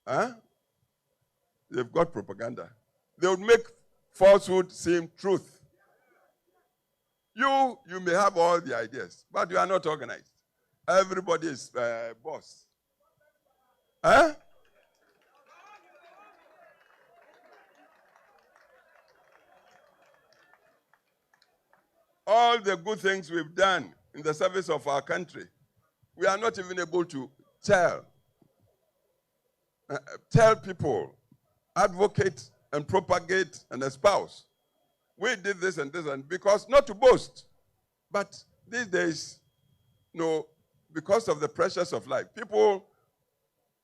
Huh? They've got propaganda. They would make falsehood seem truth. You may have all the ideas, but you are not organized. Everybody is boss. Huh? All the good things we've done in the service of our country, we are not even able to tell people, advocate and propagate and espouse. We did this and this, and because, not to boast, but these days, because of the pressures of life, people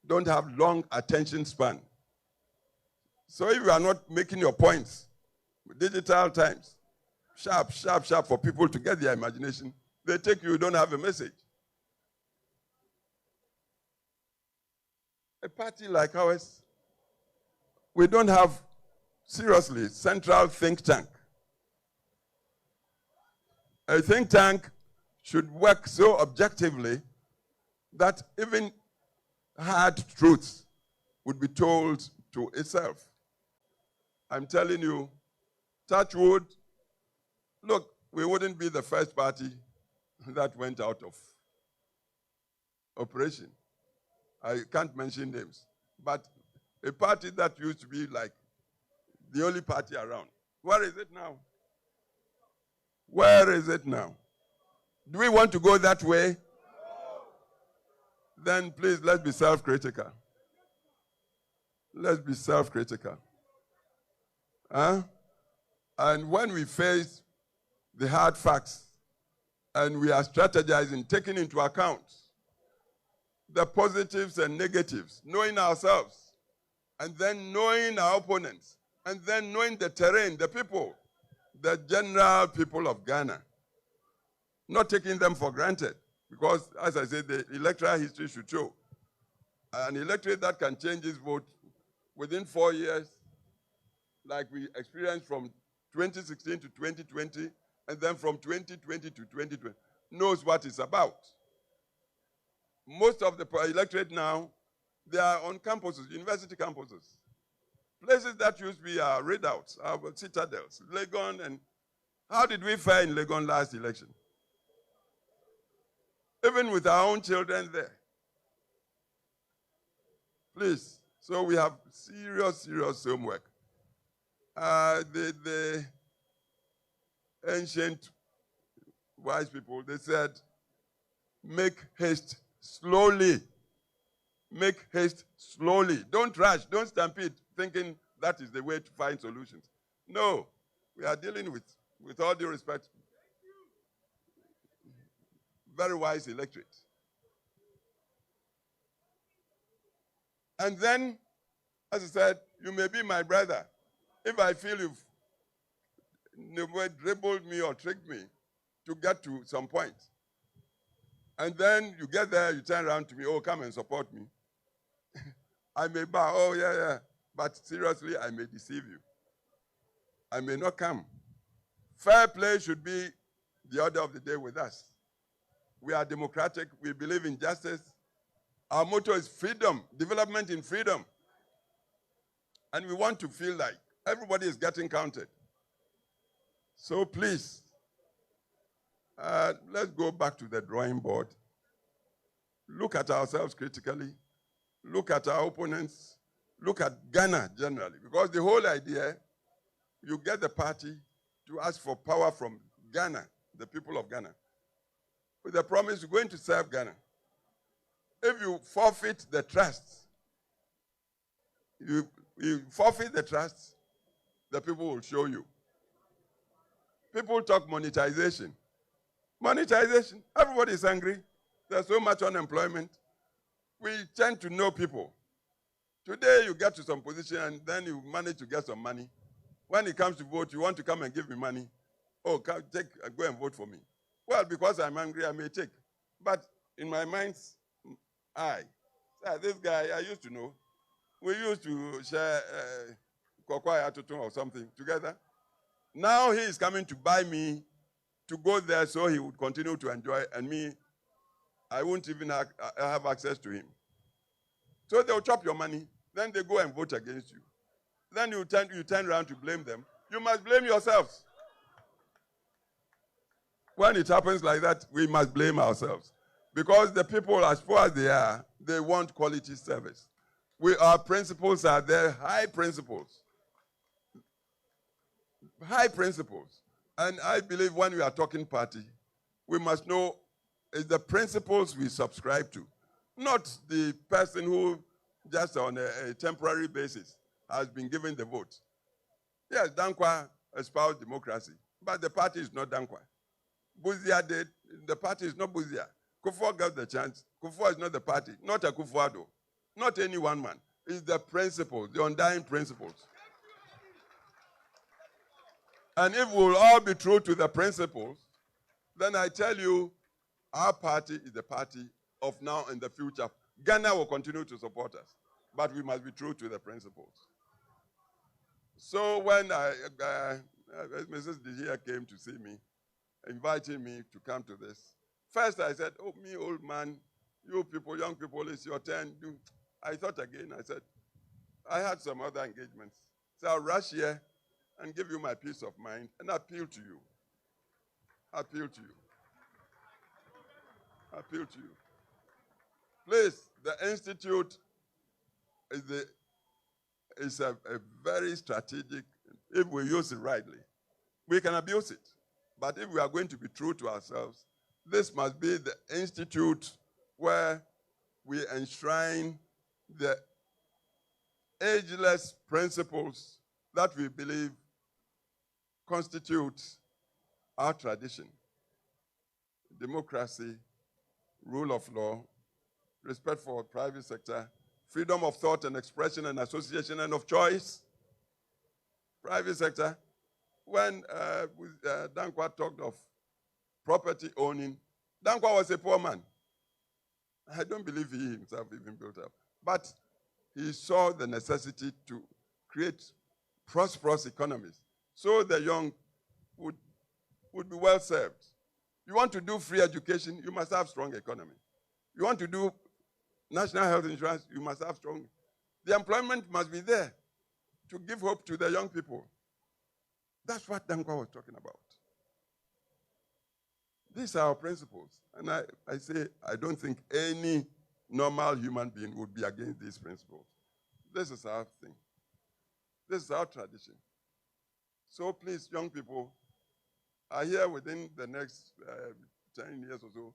don't have long attention span. So if you are not making your points with digital times, sharp for people to get their imagination, they take you don't have a message. A party like ours, we don't have, seriously, central think tank. A think tank should work so objectively that even hard truths would be told to itself. I'm telling you, touch wood, look, we wouldn't be the first party that went out of operation. I can't mention names, but a party that used to be like the only party around. Where is it now? Where is it now? Do we want to go that way? Then please, let's be self-critical. Let's be self-critical. Huh? And when we face the hard facts and we are strategizing, taking into account the positives and negatives, knowing ourselves, and then knowing our opponents, and then knowing the terrain, the people, the general people of Ghana, not taking them for granted. Because, as I said, the electoral history should show an electorate that can change its vote within 4 years, like we experienced from 2016 to 2020, and then from 2020 to 2020, knows what it's about. Most of the electorate now, they are on campuses, university campuses. Places that used to be our readouts, our citadels, Legon, and how did we fare in Legon last election? Even with our own children there. Please, so we have serious homework. The ancient wise people, they said, make haste slowly. Make haste slowly. Don't rush, don't stampede, thinking that is the way to find solutions. No, we are dealing with all due respect, very wise electorate. And then, as I said, you may be my brother. If I feel you've dribbled me or tricked me to get to some point, and then you get there, you turn around to me, oh, come and support me. I may bow, oh, yeah, but seriously, I may deceive you. I may not come. Fair play should be the order of the day with us. We are democratic. We believe in justice. Our motto is freedom, development in freedom. And we want to feel like everybody is getting counted. So please, let's go back to the drawing board. Look at ourselves critically. Look at our opponents. Look at Ghana generally. Because the whole idea, you get the party to ask for power from Ghana, the people of Ghana, with the promise you're going to serve Ghana. If you forfeit the trust, you forfeit the trust, the people will show you. People talk monetization. Monetization, everybody is angry. There's so much unemployment. We tend to know people. Today you get to some position and then you manage to get some money. When it comes to vote, you want to come and give me money. Oh, go and vote for me. Well, because I'm angry, I may take. But in my mind's eye, this guy I used to know, we used to share kokwaya tutun or something together. Now he is coming to buy me to go there so he would continue to enjoy, and me, I won't even have access to him. So they'll chop your money. Then they go and vote against you. Then you turn around to blame them. You must blame yourselves. When it happens like that, we must blame ourselves. Because the people, as poor as they are, they want quality service. Our principles are there, high principles. High principles. And I believe when we are talking party, we must know it's the principles we subscribe to, not the person who just on a temporary basis has been given the vote. Yes, Dankwa espoused democracy, but the party is not Dankwa. Buzia did, the party is not Buzia. Kufuor got the chance. Kufuor is not the party, not a Kufuor, not any one man. It's the principles, the undying principles. And if we'll all be true to the principles, then I tell you, our party is the party of now and the future. Ghana will continue to support us, but we must be true to the principles. So when Mrs. Dihia came to see me, inviting me to come to this, first I said, oh, me old man, you people, young people, it's your turn. I thought again, I said, I had some other engagements. So I'll rush here and give you my peace of mind and appeal to you. Appeal to you. Appeal to you. Please, the Institute is a very strategic, if we use it rightly. We can abuse it. But if we are going to be true to ourselves, this must be the institute where we enshrine the ageless principles that we believe constitute our tradition. Democracy, rule of law, respect for private sector, freedom of thought and expression and association and of choice. Private sector, when Dankwa talked of property owning, Dankwa was a poor man. I don't believe he himself even built up. But he saw the necessity to create prosperous economies so the young would be well served. You want to do free education, you must have strong economy. You want to do national health insurance, you must have strong. The employment must be there to give hope to the young people. That's what Dankwa was talking about. These are our principles. And I say, I don't think any normal human being would be against these principles. This is our thing. This is our tradition. So please, young people, are here within the next 10 years or so,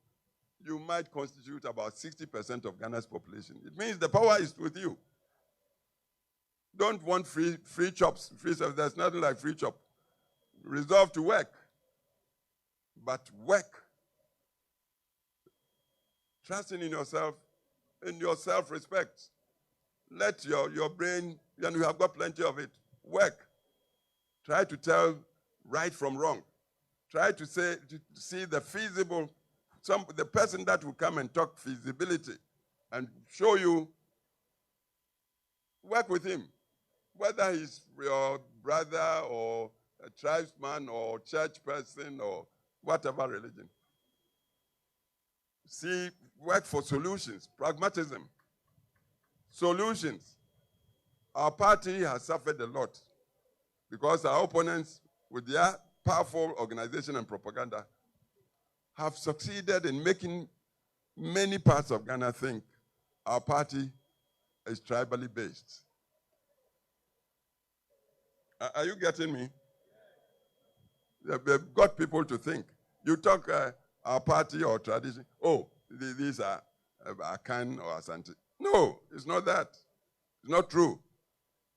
you might constitute about 60% of Ghana's population. It means the power is with you. Don't want free chops, free stuff. There's nothing like free chop. Resolve to work. But work. Trusting in yourself, in your self-respect. Let your brain, and you have got plenty of it, work. Try to tell right from wrong. Try to see the feasible, the person that will come and talk feasibility and show you, work with him. Whether he's your brother or a tribesman or church person or whatever religion. See, work for solutions, pragmatism. Solutions. Our party has suffered a lot because our opponents, with their powerful organization and propaganda, have succeeded in making many parts of Ghana think our party is tribally based. Are you getting me? They've got people to think. You talk our party or tradition, oh, these are Akan or Asante. No, it's not that. It's not true.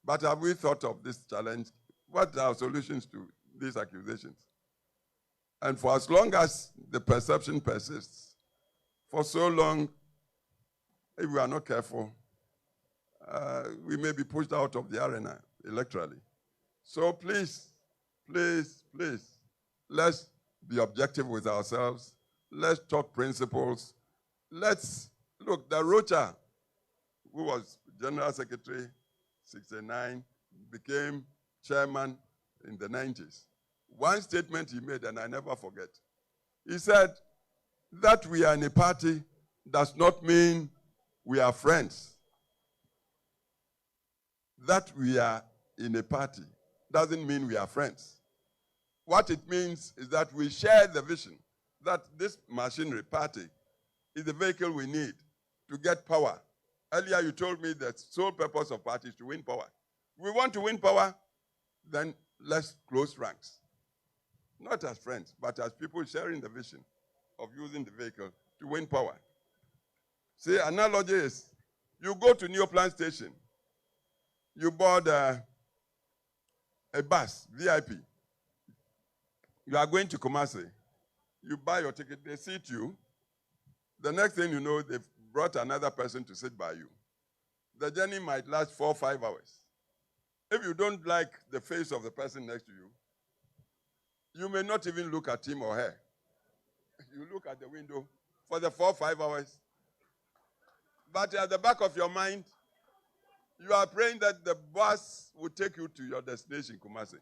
But have we thought of this challenge? What are our solutions to these accusations? And for as long as the perception persists, for so long, if we are not careful, we may be pushed out of the arena electorally. So please, please, please, let's be objective with ourselves. Let's talk principles. Let's look, the Rocha, who was General Secretary, 69, became chairman in the 90s. One statement he made, and I never forget. He said, that we are in a party does not mean we are friends. that we are in a party doesn't mean we are friends. What it means is that we share the vision that this machinery party is the vehicle we need to get power. Earlier you told me the sole purpose of party is to win power. We want to win power, then let's close ranks. Not as friends, but as people sharing the vision of using the vehicle to win power. See, analogy is, you go to Neoplan Station, you board a bus, VIP. You are going to Kumasi. You buy your ticket, they seat you. The next thing you know, they've brought another person to sit by you. The journey might last 4 or 5 hours. If you don't like the face of the person next to you, you may not even look at him or her. You look at the window for the 4 or 5 hours. But at the back of your mind, you are praying that the bus will take you to your destination, Kumasi.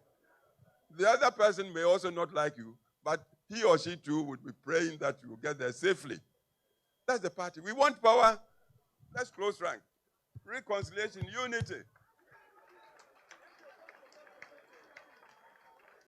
The other person may also not like you, but he or she too would be praying that you will get there safely. That's the party. We want power. Let's close rank. Reconciliation, unity.